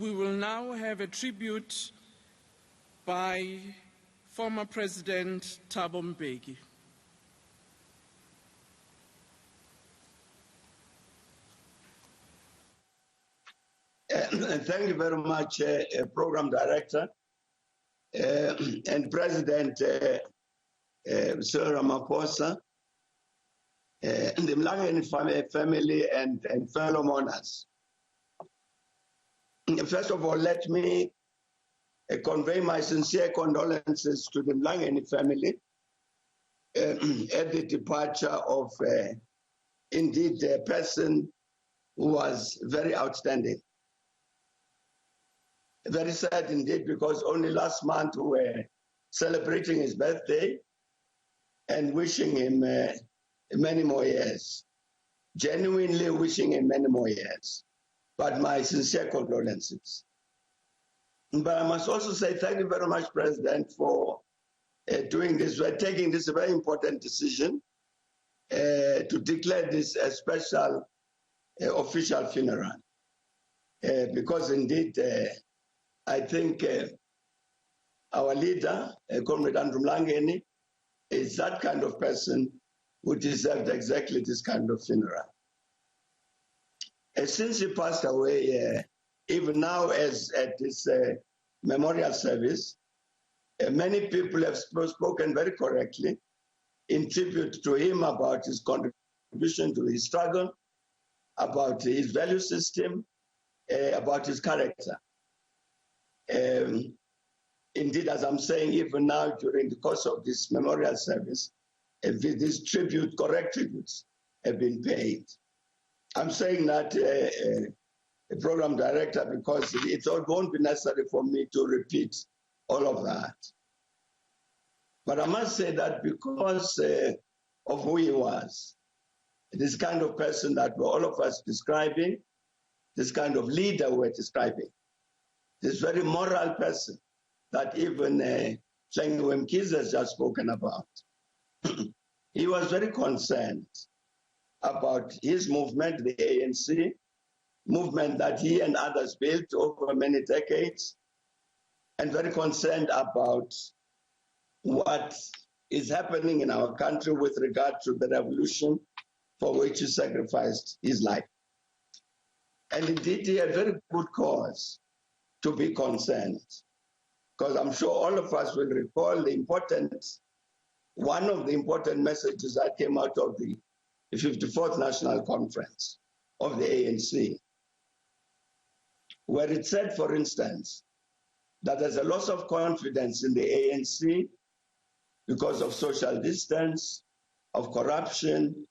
We will now have a tribute by former President Thabo Mbeki. Thank you very much, Program Director and President Sir Ramaphosa, and the Mlangeni family and fellow mourners. First of all, let me convey my sincere condolences to the Mlangeni family at the departure of indeed a person who was very outstanding. Very sad indeed, because only last month we were celebrating his birthday and wishing him many more years, genuinely wishing him many more years. But my sincere condolences. But I must also say thank you very much, President, for doing this. We're taking this very important decision to declare this a special official funeral. Because indeed, I think our leader, Comrade Andrew Mlangeni, is that kind of person who deserved exactly this kind of funeral. Since he passed away, even now as at this memorial service, many people have spoken very correctly in tribute to him about his contribution to his struggle, about his value system, about his character. Indeed, as I'm saying, even now during the course of this memorial service, these correct tributes have been paid. I'm saying that, Program Director, because it won't be necessary for me to repeat all of that. But I must say that because of who he was, this kind of person that we're all of us describing, this kind of leader we're describing, this very moral person that even Thabo Mbeki has just spoken about. He was very concerned about his movement, the ANC, movement that he and others built over many decades, and very concerned about what is happening in our country with regard to the revolution for which he sacrificed his life. And indeed, he had very good cause to be concerned, because I'm sure all of us will recall one of the important messages that came out of the 54th National Conference of the ANC, where it said, for instance, that there's a loss of confidence in the ANC because of social distance, of corruption,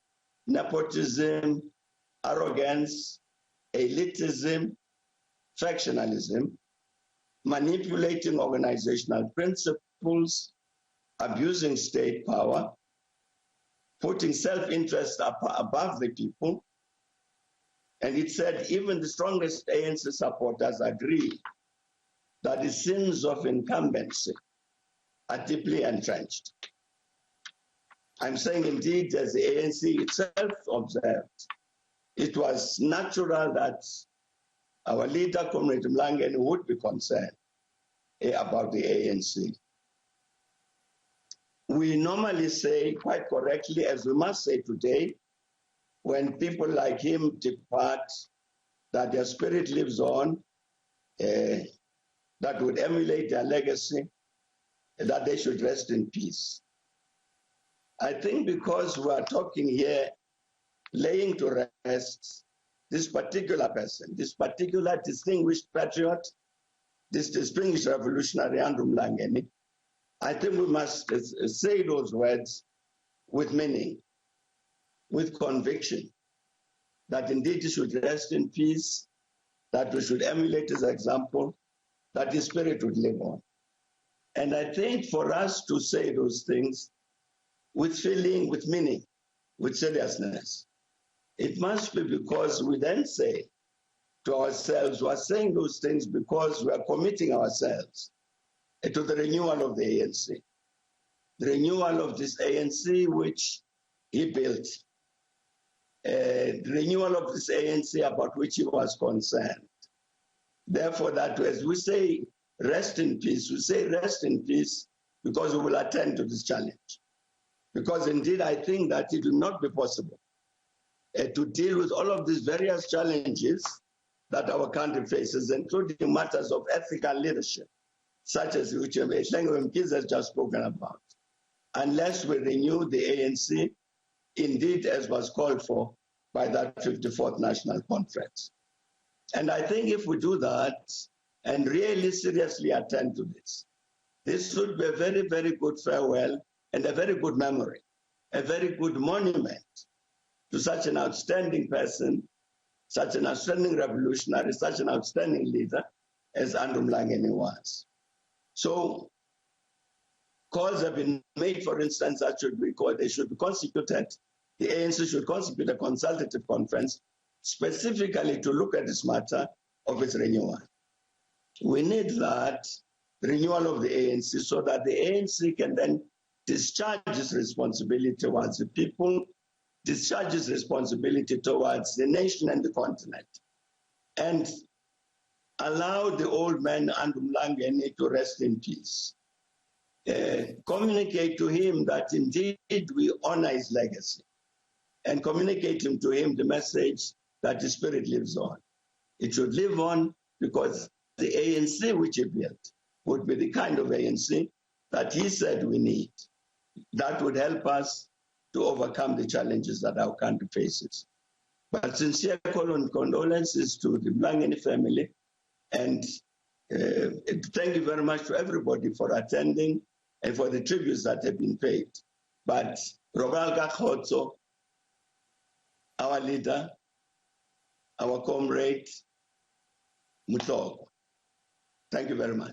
nepotism, arrogance, elitism, factionalism, manipulating organizational principles, abusing state power, putting self-interest above the people. And it said even the strongest ANC supporters agree that the sins of incumbency are deeply entrenched. I'm saying indeed, as the ANC itself observed, it was natural that our leader, Comrade Mlangeni, would be concerned about the ANC. We normally say quite correctly, as we must say today, when people like him depart, that their spirit lives on, that would emulate their legacy, that they should rest in peace. I think because we are talking here, laying to rest this particular person, this particular distinguished patriot, this distinguished revolutionary, Andrew Mlangeni, I think we must say those words with meaning, with conviction, that indeed he should rest in peace, that we should emulate his example, that his spirit would live on. And I think for us to say those things with feeling, with meaning, with seriousness, it must be because we then say to ourselves, we are saying those things because we are committing ourselves to the renewal of the ANC, the renewal of this ANC which he built, the renewal of this ANC about which he was concerned, Therefore, that as we say rest in peace, we say rest in peace because we will attend to this challenge. Because indeed, I think that it will not be possible to deal with all of these various challenges that our country faces, including matters of ethical leadership, such as which Mbeki has just spoken about, unless we renew the ANC, indeed, as was called for by that 54th National Conference. And I think if we do that and really seriously attend to this should be a very, very good farewell and a very good memory, a very good monument to such an outstanding person, such an outstanding revolutionary, such an outstanding leader as Andrew Mlangeni was. So calls have been made, for instance, that they should be constituted, the ANC should constitute a consultative conference specifically to look at this matter of its renewal. We need that renewal of the ANC so that the ANC can then discharge its responsibility towards the people, discharge its responsibility towards the nation and the continent, and allow the old man Andrew Mlangeni to rest in peace. Communicate to him that indeed we honor his legacy, and communicate to him the message that the spirit lives on. It should live on because the ANC which he built would be the kind of ANC that he said we need. That would help us to overcome the challenges that our country faces. But sincere condolences to the Mlangeni family, and thank you very much to everybody for attending and for the tributes that have been paid. But Rogal Gakhoto, our leader, our comrade, Mutog. Thank you very much.